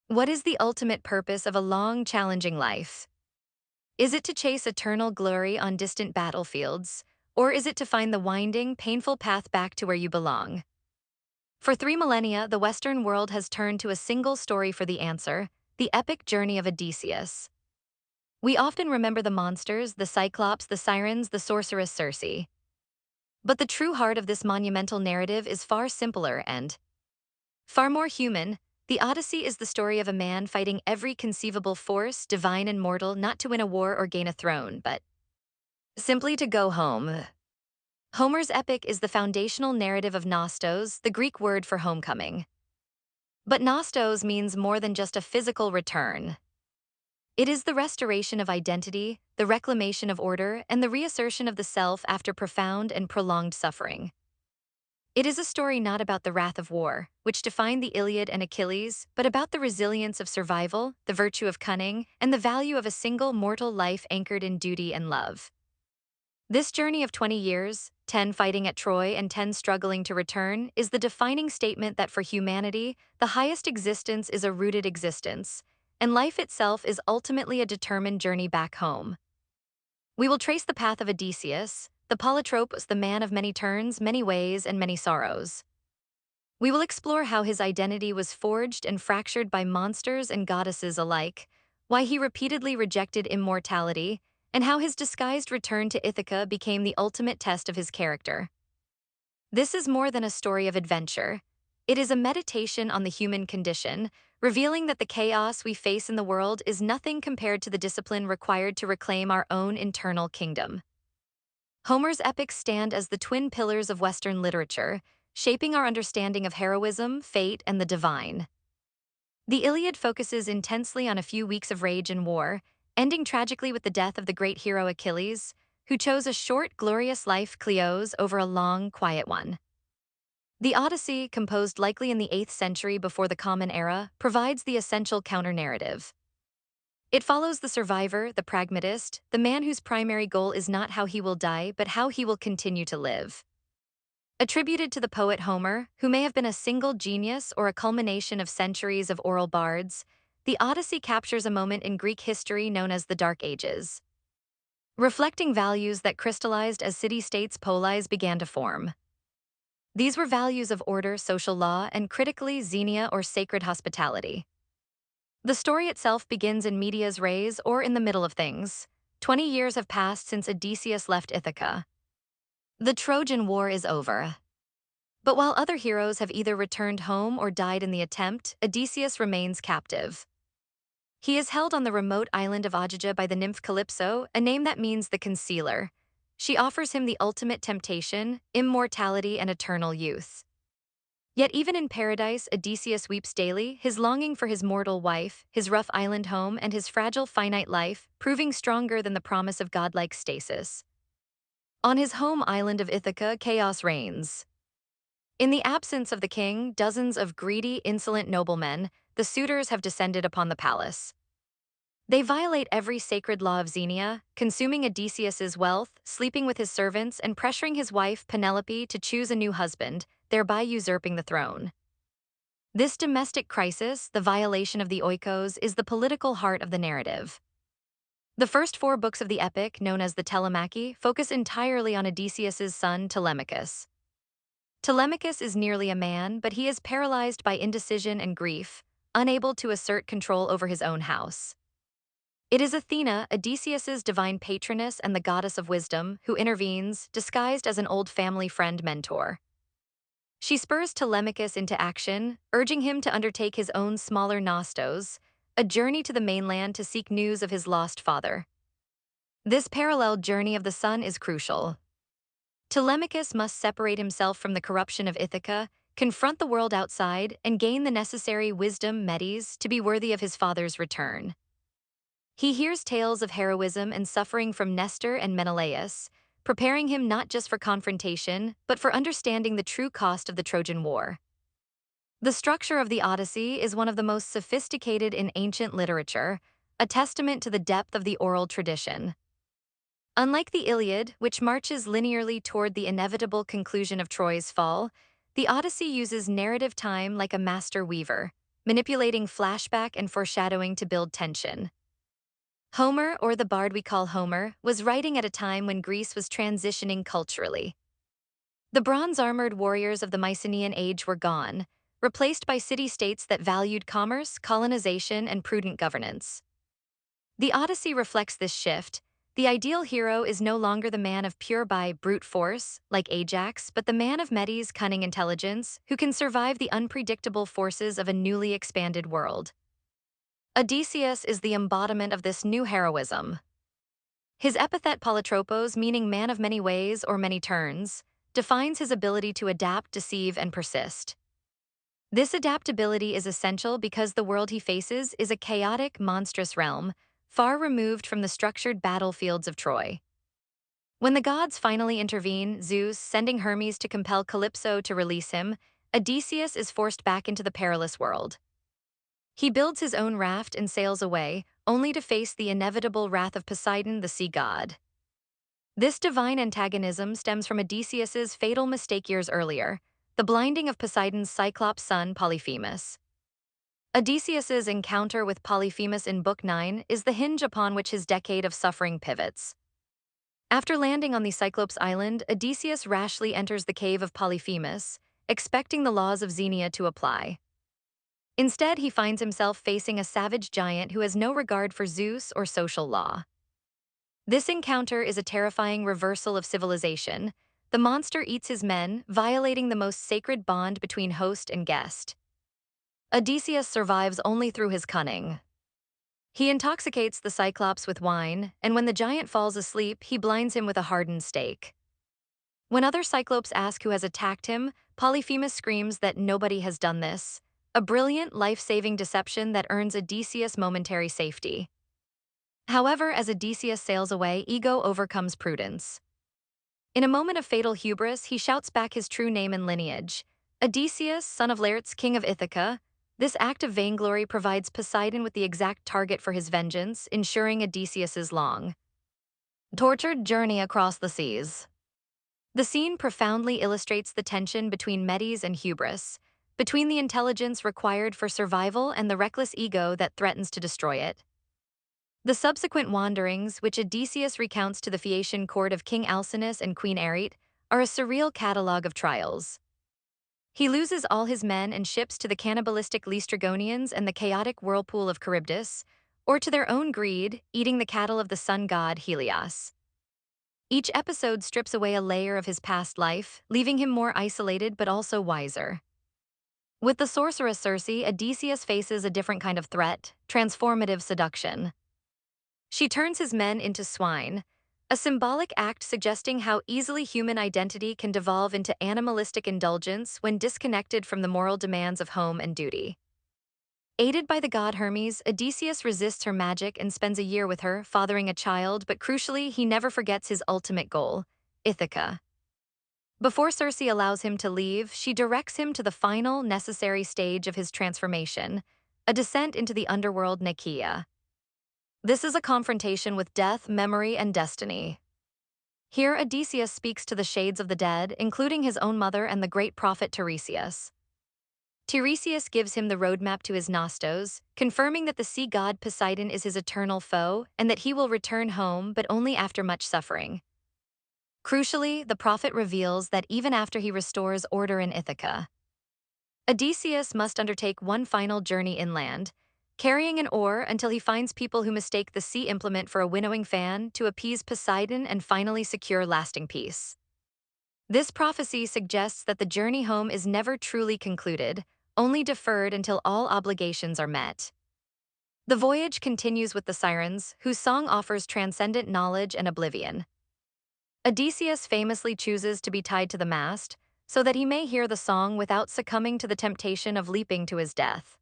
What is the ultimate purpose of a long, challenging life? Is it to chase eternal glory on distant battlefields, or is it to find the winding, painful path back to where you belong? For 3 millennia, the Western world has turned to a single story for the answer: the epic journey of Odysseus. We often remember the monsters, the Cyclops, the sirens, the sorceress Circe. But the true heart of this monumental narrative is far simpler and far more human. The Odyssey is the story of a man fighting every conceivable force, divine and mortal, not to win a war or gain a throne, but simply to go home. Homer's epic is the foundational narrative of Nostos, the Greek word for homecoming. But Nostos means more than just a physical return. It is the restoration of identity, the reclamation of order, and the reassertion of the self after profound and prolonged suffering. It is a story not about the wrath of war, which defined the Iliad and Achilles, but about the resilience of survival, the virtue of cunning, and the value of a single mortal life anchored in duty and love. This journey of 20 years, 10 fighting at Troy and 10 struggling to return, is the defining statement that for humanity, the highest existence is a rooted existence, and life itself is ultimately a determined journey back home. We will trace the path of Odysseus, the Polytropos, the man of many turns, many ways, and many sorrows. We will explore how his identity was forged and fractured by monsters and goddesses alike, why he repeatedly rejected immortality, and how his disguised return to Ithaca became the ultimate test of his character. This is more than a story of adventure. It is a meditation on the human condition, revealing that the chaos we face in the world is nothing compared to the discipline required to reclaim our own internal kingdom. Homer's epics stand as the twin pillars of Western literature, shaping our understanding of heroism, fate, and the divine. The Iliad focuses intensely on a few weeks of rage and war, ending tragically with the death of the great hero Achilles, who chose a short, glorious life, Cleos, over a long, quiet one. The Odyssey, composed likely in the 8th century before the Common Era, provides the essential counter-narrative. It follows the survivor, the pragmatist, the man whose primary goal is not how he will die, but how he will continue to live. Attributed to the poet Homer, who may have been a single genius or a culmination of centuries of oral bards, the Odyssey captures a moment in Greek history known as the Dark Ages, reflecting values that crystallized as city-states polis began to form. These were values of order, social law, and critically, xenia or sacred hospitality. The story itself begins in medias res, or in the middle of things. 20 years have passed since Odysseus left Ithaca. The Trojan War is over. But while other heroes have either returned home or died in the attempt, Odysseus remains captive. He is held on the remote island of Ogygia by the nymph Calypso, a name that means the concealer. She offers him the ultimate temptation, immortality and eternal youth. Yet even in paradise, Odysseus weeps daily, his longing for his mortal wife, his rough island home, and his fragile finite life, proving stronger than the promise of godlike stasis. On his home island of Ithaca, chaos reigns. In the absence of the king, dozens of greedy, insolent noblemen, the suitors have descended upon the palace. They violate every sacred law of Xenia, consuming Odysseus's wealth, sleeping with his servants, and pressuring his wife, Penelope, to choose a new husband, thereby usurping the throne. This domestic crisis, the violation of the Oikos, is the political heart of the narrative. The first 4 books of the epic, known as the Telemachy, focus entirely on Odysseus's son, Telemachus. Telemachus is nearly a man, but he is paralyzed by indecision and grief, unable to assert control over his own house. It is Athena, Odysseus's divine patroness and the goddess of wisdom, who intervenes, disguised as an old family friend mentor. She spurs Telemachus into action, urging him to undertake his own smaller Nostos, a journey to the mainland to seek news of his lost father. This parallel journey of the son is crucial. Telemachus must separate himself from the corruption of Ithaca, confront the world outside, and gain the necessary wisdom, Medis, to be worthy of his father's return. He hears tales of heroism and suffering from Nestor and Menelaus, preparing him not just for confrontation, but for understanding the true cost of the Trojan War. The structure of the Odyssey is one of the most sophisticated in ancient literature, a testament to the depth of the oral tradition. Unlike the Iliad, which marches linearly toward the inevitable conclusion of Troy's fall, the Odyssey uses narrative time like a master weaver, manipulating flashback and foreshadowing to build tension. Homer, or the bard we call Homer, was writing at a time when Greece was transitioning culturally. The bronze-armored warriors of the Mycenaean age were gone, replaced by city-states that valued commerce, colonization, and prudent governance. The Odyssey reflects this shift. The ideal hero is no longer the man of pure by brute force, like Ajax, but the man of Medis' cunning intelligence, who can survive the unpredictable forces of a newly expanded world. Odysseus is the embodiment of this new heroism. His epithet Polytropos, meaning man of many ways or many turns, defines his ability to adapt, deceive, and persist. This adaptability is essential because the world he faces is a chaotic, monstrous realm, far removed from the structured battlefields of Troy. When the gods finally intervene, Zeus sending Hermes to compel Calypso to release him, Odysseus is forced back into the perilous world. He builds his own raft and sails away, only to face the inevitable wrath of Poseidon, the sea god. This divine antagonism stems from Odysseus's fatal mistake years earlier, the blinding of Poseidon's Cyclops son Polyphemus. Odysseus's encounter with Polyphemus in Book 9 is the hinge upon which his decade of suffering pivots. After landing on the Cyclops island, Odysseus rashly enters the cave of Polyphemus, expecting the laws of Xenia to apply. Instead, he finds himself facing a savage giant who has no regard for Zeus or social law. This encounter is a terrifying reversal of civilization. The monster eats his men, violating the most sacred bond between host and guest. Odysseus survives only through his cunning. He intoxicates the Cyclops with wine, and when the giant falls asleep, he blinds him with a hardened stake. When other Cyclopes ask who has attacked him, Polyphemus screams that nobody has done this, a brilliant, life-saving deception that earns Odysseus momentary safety. However, as Odysseus sails away, ego overcomes prudence. In a moment of fatal hubris, he shouts back his true name and lineage. Odysseus, son of Laertes, king of Ithaca. This act of vainglory provides Poseidon with the exact target for his vengeance, ensuring Odysseus's long, tortured journey across the seas. The scene profoundly illustrates the tension between Medis and hubris, between the intelligence required for survival and the reckless ego that threatens to destroy it. The subsequent wanderings, which Odysseus recounts to the Phaeacian court of King Alcinous and Queen Arete, are a surreal catalogue of trials. He loses all his men and ships to the cannibalistic Laestrygonians and the chaotic whirlpool of Charybdis, or to their own greed, eating the cattle of the sun god Helios. Each episode strips away a layer of his past life, leaving him more isolated but also wiser. With the sorceress Circe, Odysseus faces a different kind of threat: transformative seduction. She turns his men into swine, a symbolic act suggesting how easily human identity can devolve into animalistic indulgence when disconnected from the moral demands of home and duty. Aided by the god Hermes, Odysseus resists her magic and spends a year with her, fathering a child, but crucially, he never forgets his ultimate goal: Ithaca. Before Circe allows him to leave, she directs him to the final, necessary stage of his transformation, a descent into the underworld Nicaea. This is a confrontation with death, memory, and destiny. Here, Odysseus speaks to the shades of the dead, including his own mother and the great prophet Tiresias. Tiresias gives him the roadmap to his Nostos, confirming that the sea god Poseidon is his eternal foe and that he will return home, but only after much suffering. Crucially, the prophet reveals that even after he restores order in Ithaca, Odysseus must undertake one final journey inland, carrying an oar until he finds people who mistake the sea implement for a winnowing fan to appease Poseidon and finally secure lasting peace. This prophecy suggests that the journey home is never truly concluded, only deferred until all obligations are met. The voyage continues with the Sirens, whose song offers transcendent knowledge and oblivion. Odysseus famously chooses to be tied to the mast, so that he may hear the song without succumbing to the temptation of leaping to his death.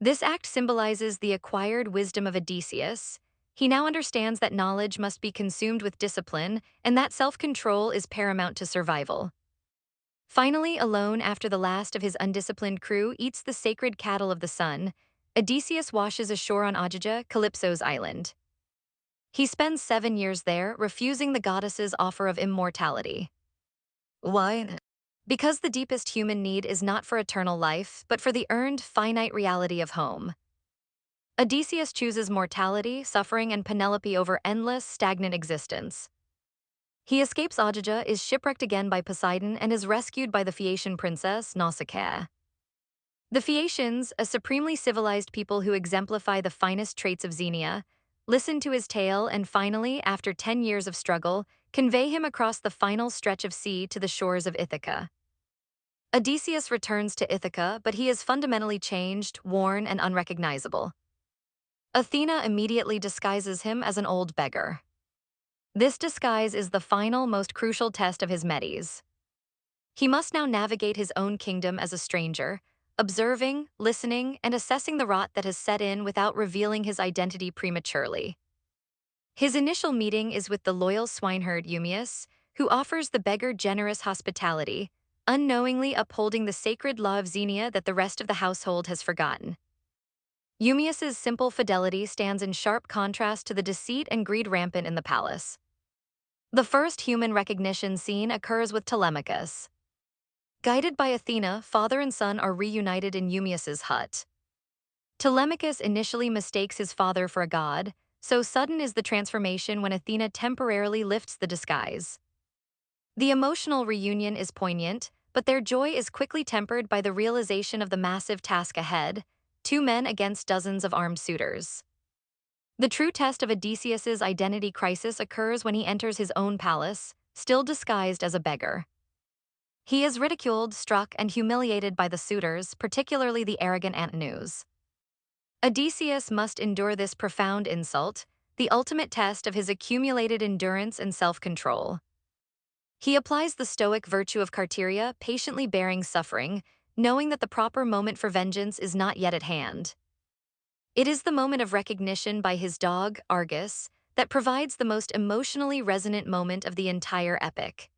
This act symbolizes the acquired wisdom of Odysseus. He now understands that knowledge must be consumed with discipline and that self-control is paramount to survival. Finally, alone after the last of his undisciplined crew eats the sacred cattle of the sun, Odysseus washes ashore on Ogygia, Calypso's island. He spends 7 years there, refusing the goddess's offer of immortality. Why? Because the deepest human need is not for eternal life, but for the earned, finite reality of home. Odysseus chooses mortality, suffering, and Penelope over endless, stagnant existence. He escapes Ajaja, is shipwrecked again by Poseidon, and is rescued by the Phaeacian princess, Nausicaa. The Phaeacians, a supremely civilized people who exemplify the finest traits of Xenia, listen to his tale and finally, after 10 years of struggle, convey him across the final stretch of sea to the shores of Ithaca. Odysseus returns to Ithaca, but he is fundamentally changed, worn, and unrecognizable. Athena immediately disguises him as an old beggar. This disguise is the final, most crucial test of his Medis. He must now navigate his own kingdom as a stranger, observing, listening, and assessing the rot that has set in without revealing his identity prematurely. His initial meeting is with the loyal swineherd Eumaeus, who offers the beggar generous hospitality, unknowingly upholding the sacred law of Xenia that the rest of the household has forgotten. Eumaeus's simple fidelity stands in sharp contrast to the deceit and greed rampant in the palace. The first human recognition scene occurs with Telemachus. Guided by Athena, father and son are reunited in Eumaeus's hut. Telemachus initially mistakes his father for a god, so sudden is the transformation when Athena temporarily lifts the disguise. The emotional reunion is poignant, but their joy is quickly tempered by the realization of the massive task ahead: 2 men against dozens of armed suitors. The true test of Odysseus's identity crisis occurs when he enters his own palace, still disguised as a beggar. He is ridiculed, struck, and humiliated by the suitors, particularly the arrogant Antinous. Odysseus must endure this profound insult, the ultimate test of his accumulated endurance and self-control. He applies the stoic virtue of Carteria, patiently bearing suffering, knowing that the proper moment for vengeance is not yet at hand. It is the moment of recognition by his dog, Argus, that provides the most emotionally resonant moment of the entire epic.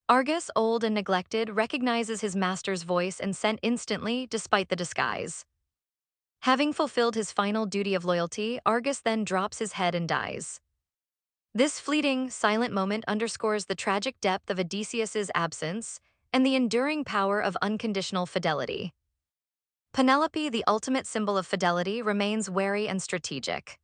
Argus, old and neglected, recognizes his master's voice and scent instantly, despite the disguise. Having fulfilled his final duty of loyalty, Argus then drops his head and dies. This fleeting, silent moment underscores the tragic depth of Odysseus's absence and the enduring power of unconditional fidelity. Penelope, the ultimate symbol of fidelity, remains wary and strategic.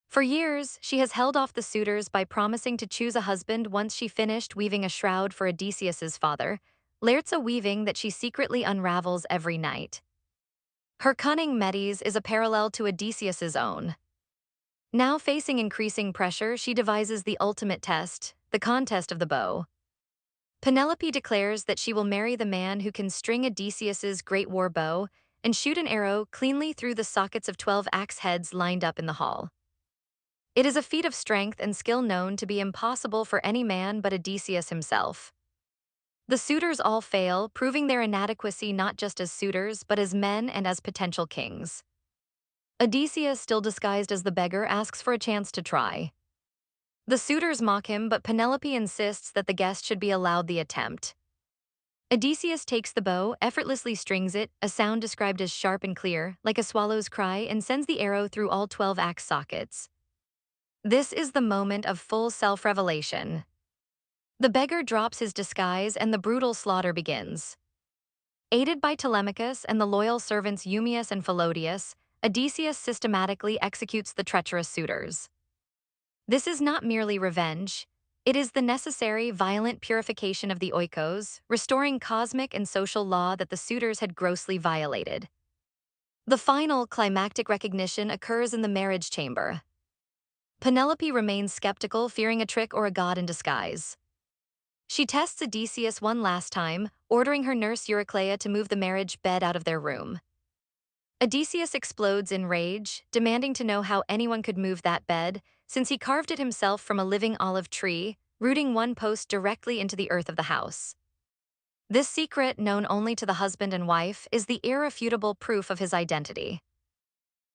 For years, she has held off the suitors by promising to choose a husband once she finished weaving a shroud for Odysseus's father, a weaving that she secretly unravels every night. Her cunning Medis is a parallel to Odysseus's own. Now facing increasing pressure, she devises the ultimate test, the contest of the bow. Penelope declares that she will marry the man who can string Odysseus's great war bow and shoot an arrow cleanly through the sockets of 12 axe heads lined up in the hall. It is a feat of strength and skill known to be impossible for any man but Odysseus himself. The suitors all fail, proving their inadequacy not just as suitors but as men and as potential kings. Odysseus, still disguised as the beggar, asks for a chance to try. The suitors mock him, but Penelope insists that the guest should be allowed the attempt. Odysseus takes the bow, effortlessly strings it, a sound described as sharp and clear, like a swallow's cry, and sends the arrow through all 12 axe sockets. This is the moment of full self-revelation. The beggar drops his disguise and the brutal slaughter begins. Aided by Telemachus and the loyal servants Eumaeus and Philodius, Odysseus systematically executes the treacherous suitors. This is not merely revenge. It is the necessary, violent purification of the Oikos, restoring cosmic and social law that the suitors had grossly violated. The final, climactic recognition occurs in the marriage chamber. Penelope remains skeptical, fearing a trick or a god in disguise. She tests Odysseus one last time, ordering her nurse Eurycleia to move the marriage bed out of their room. Odysseus explodes in rage, demanding to know how anyone could move that bed, since he carved it himself from a living olive tree, rooting one post directly into the earth of the house. This secret, known only to the husband and wife, is the irrefutable proof of his identity.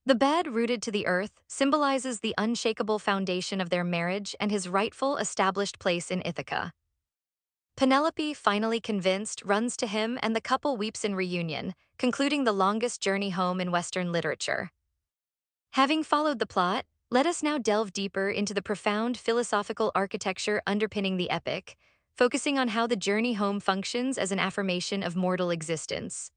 The bed, rooted to the earth, symbolizes the unshakable foundation of their marriage and his rightful established place in Ithaca. Penelope, finally convinced, runs to him and the couple weeps in reunion, concluding the longest journey home in Western literature. Having followed the plot, let us now delve deeper into the profound philosophical architecture underpinning the epic, focusing on how the journey home functions as an affirmation of mortal existence.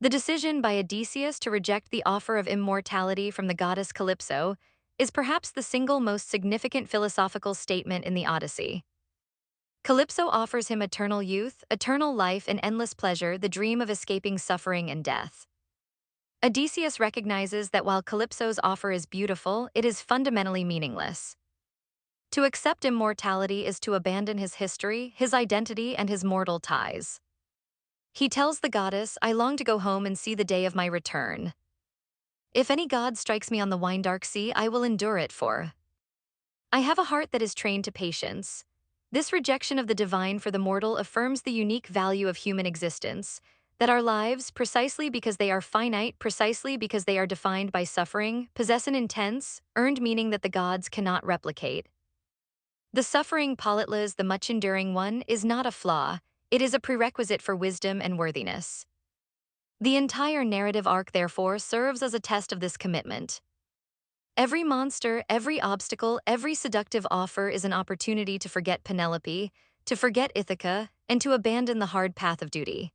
The decision by Odysseus to reject the offer of immortality from the goddess Calypso is perhaps the single most significant philosophical statement in the Odyssey. Calypso offers him eternal youth, eternal life, and endless pleasure, the dream of escaping suffering and death. Odysseus recognizes that while Calypso's offer is beautiful, it is fundamentally meaningless. To accept immortality is to abandon his history, his identity, and his mortal ties. He tells the goddess, "I long to go home and see the day of my return. If any god strikes me on the wine-dark sea, I will endure it, for I have a heart that is trained to patience." This rejection of the divine for the mortal affirms the unique value of human existence, that our lives, precisely because they are finite, precisely because they are defined by suffering, possess an intense, earned meaning that the gods cannot replicate. The suffering Polytlas, the much-enduring one, is not a flaw, it is a prerequisite for wisdom and worthiness. The entire narrative arc, therefore, serves as a test of this commitment. Every monster, every obstacle, every seductive offer is an opportunity to forget Penelope, to forget Ithaca, and to abandon the hard path of duty.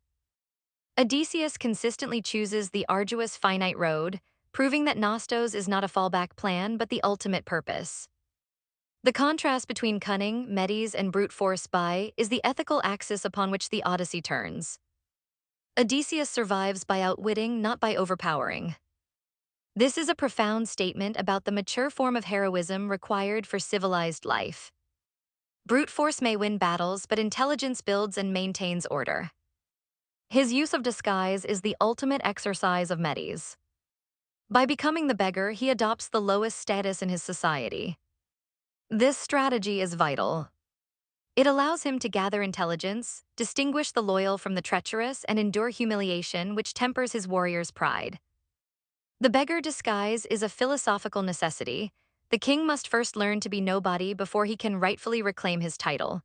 Odysseus consistently chooses the arduous finite road, proving that Nostos is not a fallback plan but the ultimate purpose. The contrast between cunning, Medis, and brute force is the ethical axis upon which the Odyssey turns. Odysseus survives by outwitting, not by overpowering. This is a profound statement about the mature form of heroism required for civilized life. Brute force may win battles, but intelligence builds and maintains order. His use of disguise is the ultimate exercise of Medis. By becoming the beggar, he adopts the lowest status in his society. This strategy is vital. It allows him to gather intelligence, distinguish the loyal from the treacherous, and endure humiliation, which tempers his warrior's pride. The beggar disguise is a philosophical necessity. The king must first learn to be nobody before he can rightfully reclaim his title.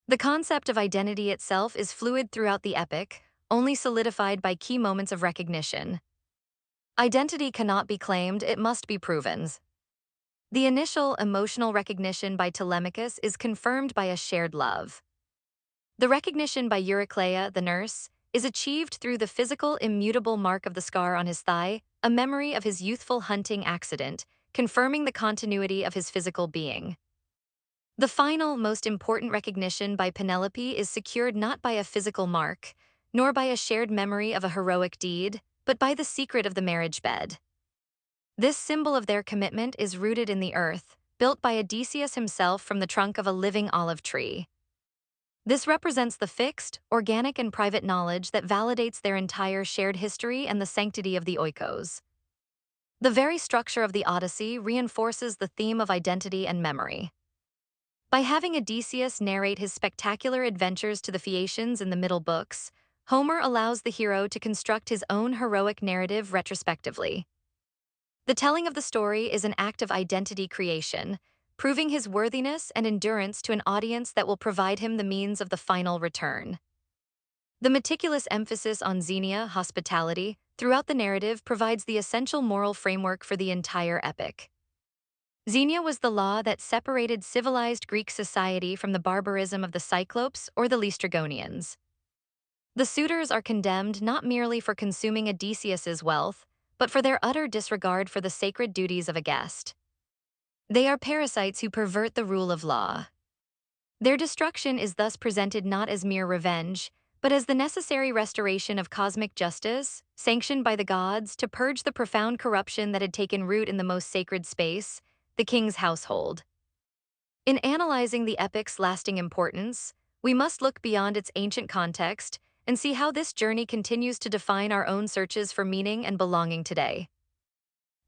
The concept of identity itself is fluid throughout the epic, only solidified by key moments of recognition. Identity cannot be claimed, it must be proven. The initial emotional recognition by Telemachus is confirmed by a shared love. The recognition by Eurycleia, the nurse, is achieved through the physical, immutable mark of the scar on his thigh, a memory of his youthful hunting accident, confirming the continuity of his physical being. The final, most important recognition by Penelope is secured not by a physical mark, nor by a shared memory of a heroic deed, but by the secret of the marriage bed. This symbol of their commitment is rooted in the earth, built by Odysseus himself from the trunk of a living olive tree. This represents the fixed, organic, and private knowledge that validates their entire shared history and the sanctity of the Oikos. The very structure of the Odyssey reinforces the theme of identity and memory. By having Odysseus narrate his spectacular adventures to the Phaeacians in the middle books, Homer allows the hero to construct his own heroic narrative retrospectively. The telling of the story is an act of identity creation, proving his worthiness and endurance to an audience that will provide him the means of the final return. The meticulous emphasis on xenia, hospitality, throughout the narrative provides the essential moral framework for the entire epic. Xenia was the law that separated civilized Greek society from the barbarism of the Cyclops or the Laestrygonians. The suitors are condemned not merely for consuming Odysseus's wealth, but for their utter disregard for the sacred duties of a guest. They are parasites who pervert the rule of law. Their destruction is thus presented not as mere revenge, but as the necessary restoration of cosmic justice, sanctioned by the gods to purge the profound corruption that had taken root in the most sacred space, the king's household. In analyzing the epic's lasting importance, we must look beyond its ancient context and see how this journey continues to define our own searches for meaning and belonging today.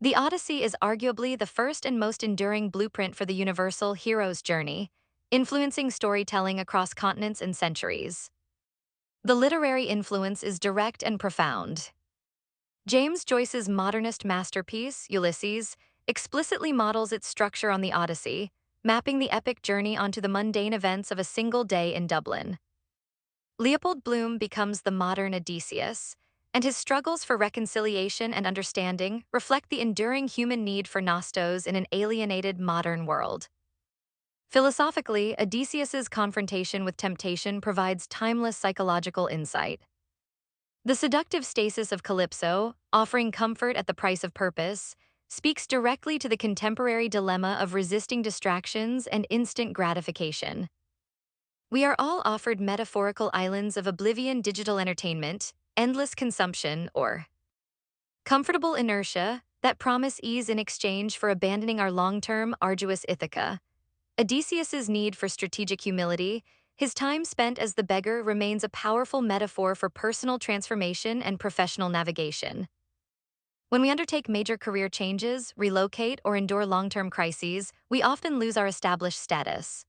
The Odyssey is arguably the first and most enduring blueprint for the universal hero's journey, influencing storytelling across continents and centuries. The literary influence is direct and profound. James Joyce's modernist masterpiece, Ulysses, explicitly models its structure on the Odyssey, mapping the epic journey onto the mundane events of a single day in Dublin. Leopold Bloom becomes the modern Odysseus, and his struggles for reconciliation and understanding reflect the enduring human need for Nostos in an alienated modern world. Philosophically, Odysseus's confrontation with temptation provides timeless psychological insight. The seductive stasis of Calypso, offering comfort at the price of purpose, speaks directly to the contemporary dilemma of resisting distractions and instant gratification. We are all offered metaphorical islands of oblivion digital entertainment, endless consumption, or comfortable inertia that promise ease in exchange for abandoning our long-term, arduous Ithaca. Odysseus's need for strategic humility, his time spent as the beggar remains a powerful metaphor for personal transformation and professional navigation. When we undertake major career changes, relocate, or endure long-term crises, we often lose our established status.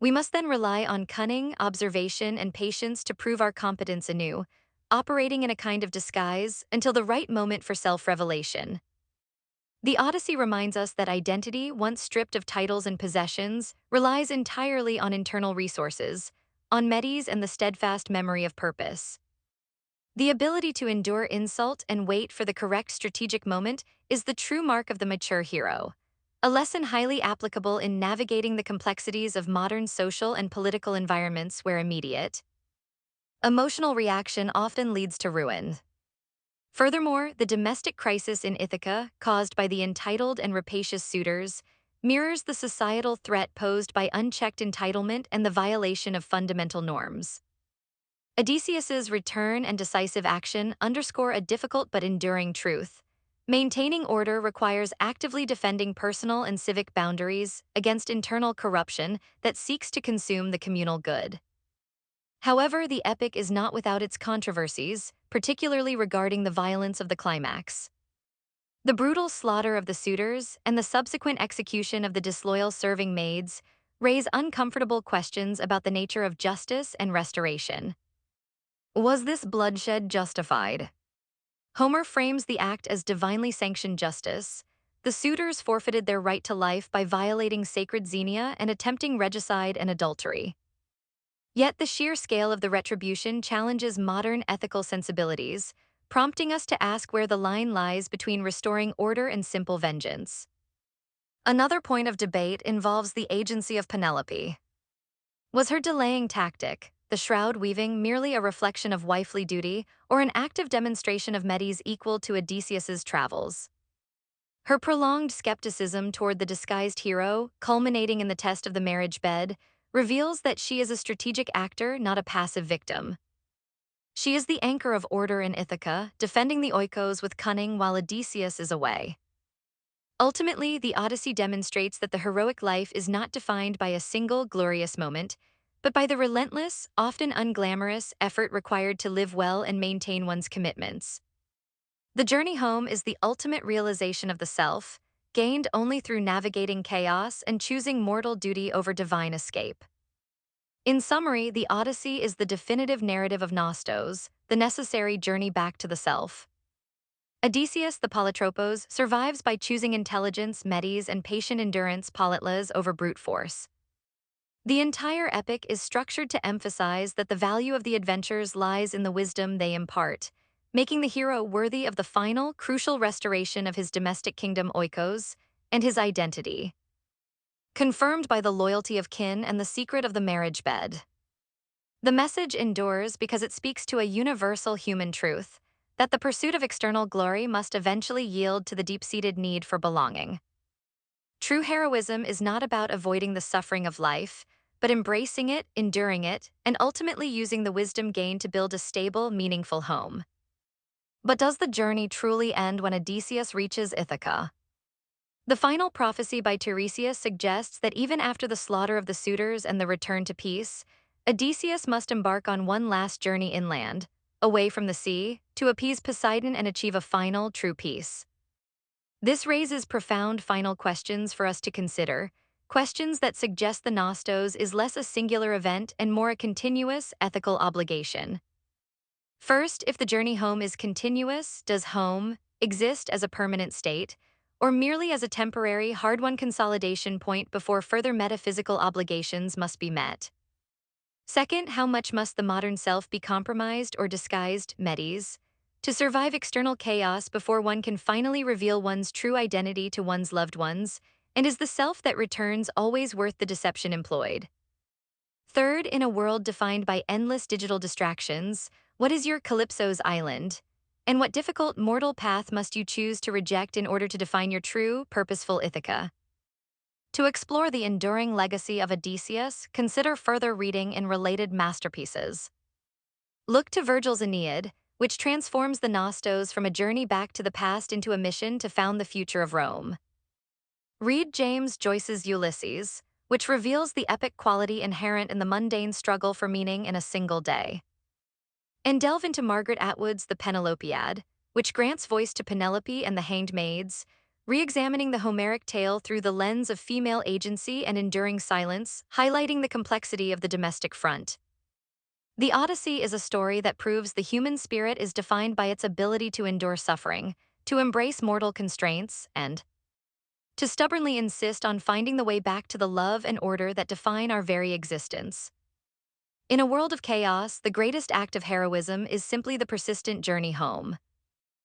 We must then rely on cunning, observation, and patience to prove our competence anew, operating in a kind of disguise until the right moment for self-revelation. The Odyssey reminds us that identity, once stripped of titles and possessions, relies entirely on internal resources, on Medis and the steadfast memory of purpose. The ability to endure insult and wait for the correct strategic moment is the true mark of the mature hero, a lesson highly applicable in navigating the complexities of modern social and political environments where immediate, emotional reaction often leads to ruin. Furthermore, the domestic crisis in Ithaca, caused by the entitled and rapacious suitors, mirrors the societal threat posed by unchecked entitlement and the violation of fundamental norms. Odysseus's return and decisive action underscore a difficult but enduring truth. Maintaining order requires actively defending personal and civic boundaries against internal corruption that seeks to consume the communal good. However, the epic is not without its controversies, particularly regarding the violence of the climax. The brutal slaughter of the suitors and the subsequent execution of the disloyal serving maids raise uncomfortable questions about the nature of justice and restoration. Was this bloodshed justified? Homer frames the act as divinely sanctioned justice. The suitors forfeited their right to life by violating sacred xenia and attempting regicide and adultery. Yet the sheer scale of the retribution challenges modern ethical sensibilities, prompting us to ask where the line lies between restoring order and simple vengeance. Another point of debate involves the agency of Penelope. Was her delaying tactic, the shroud weaving, merely a reflection of wifely duty or an active demonstration of Medis equal to Odysseus's travels? Her prolonged skepticism toward the disguised hero, culminating in the test of the marriage bed, reveals that she is a strategic actor, not a passive victim. She is the anchor of order in Ithaca, defending the Oikos with cunning while Odysseus is away. Ultimately, the Odyssey demonstrates that the heroic life is not defined by a single glorious moment, but by the relentless, often unglamorous, effort required to live well and maintain one's commitments. The journey home is the ultimate realization of the self, gained only through navigating chaos and choosing mortal duty over divine escape. In summary, the Odyssey is the definitive narrative of Nostos, the necessary journey back to the self. Odysseus, the Polytropos, survives by choosing intelligence, Medis, and patient endurance, Polytlas, over brute force. The entire epic is structured to emphasize that the value of the adventures lies in the wisdom they impart, making the hero worthy of the final, crucial restoration of his domestic kingdom Oikos and his identity, confirmed by the loyalty of kin and the secret of the marriage bed. The message endures because it speaks to a universal human truth, that the pursuit of external glory must eventually yield to the deep-seated need for belonging. True heroism is not about avoiding the suffering of life, but embracing it, enduring it, and ultimately using the wisdom gained to build a stable, meaningful home. But does the journey truly end when Odysseus reaches Ithaca? The final prophecy by Tiresias suggests that even after the slaughter of the suitors and the return to peace, Odysseus must embark on one last journey inland, away from the sea, to appease Poseidon and achieve a final, true peace. This raises profound final questions for us to consider, questions that suggest the Nostos is less a singular event and more a continuous, ethical obligation. First, if the journey home is continuous, does home exist as a permanent state, or merely as a temporary, hard-won consolidation point before further metaphysical obligations must be met? Second, how much must the modern self be compromised or disguised, Medis, to survive external chaos before one can finally reveal one's true identity to one's loved ones And is the self that returns always worth the deception employed? Third, in a world defined by endless digital distractions, what is your Calypso's island? And what difficult mortal path must you choose to reject in order to define your true, purposeful Ithaca? To explore the enduring legacy of Odysseus, consider further reading in related masterpieces. Look to Virgil's Aeneid, which transforms the Nostos from a journey back to the past into a mission to found the future of Rome. Read James Joyce's Ulysses, which reveals the epic quality inherent in the mundane struggle for meaning in a single day. And delve into Margaret Atwood's The Penelopiad, which grants voice to Penelope and the hanged maids, re-examining the Homeric tale through the lens of female agency and enduring silence, highlighting the complexity of the domestic front. The Odyssey is a story that proves the human spirit is defined by its ability to endure suffering, to embrace mortal constraints, and to stubbornly insist on finding the way back to the love and order that define our very existence. In a world of chaos, the greatest act of heroism is simply the persistent journey home.